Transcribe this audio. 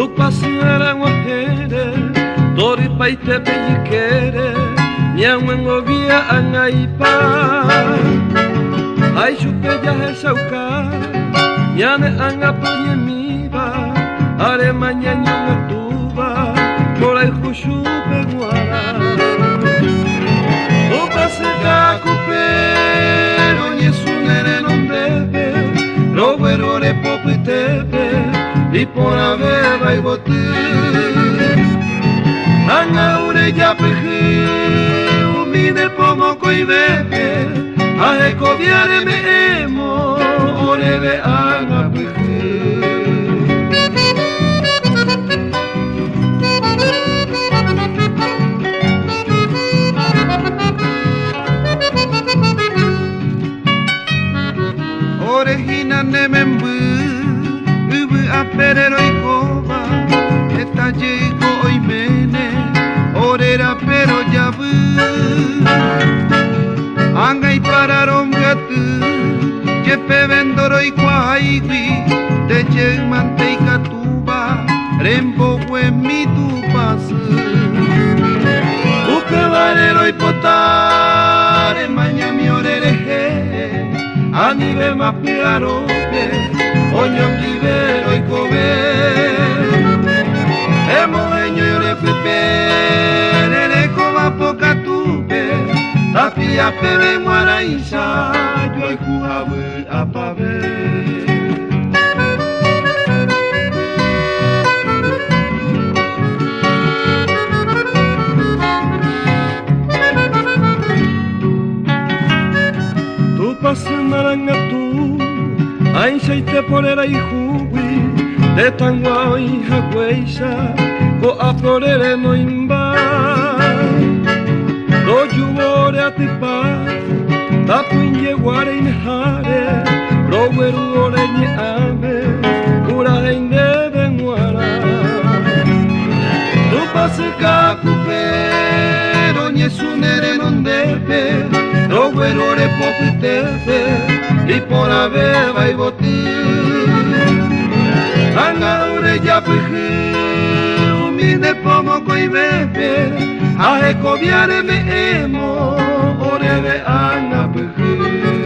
pasara ngwahere dori paite penyikere nyangwengo via angaipa ai chupe ya hesauka nyane angapunye miba are mañana tuba por el chupe guara o paseka kupero nyesunere nombebe no verore popitepe y por haber y bote anga ureya peje umide pomo koibebe ahe kobiare me emo orebe anga peje orejina ne membu perero y coba esta llegó hoy mene orera pero ya vu anga y pararon gatu que pe vendoro y cuaigui te lleg manteca tuba rembo fue mi tu pasu uke varero y potare maña mi orereje anibe ma piarope oño libero y cobe emoeño yo le pepere le coba poca tupe tapia pebe muaraisha yo y kuhawe apabe tu pasamaranga tu Aincha ite porera y juwi de tangwa y hagweisha ko aporere no imba do yuore atipa tapu inye ware inhare roweru ore nye ame ura inde benwara tu paseka kupero nye sunere nondepe roweru ore popitepe y por haber va y botí anga ureya peje umide pomo koibebe ahe kobiare me emo orebe anga peje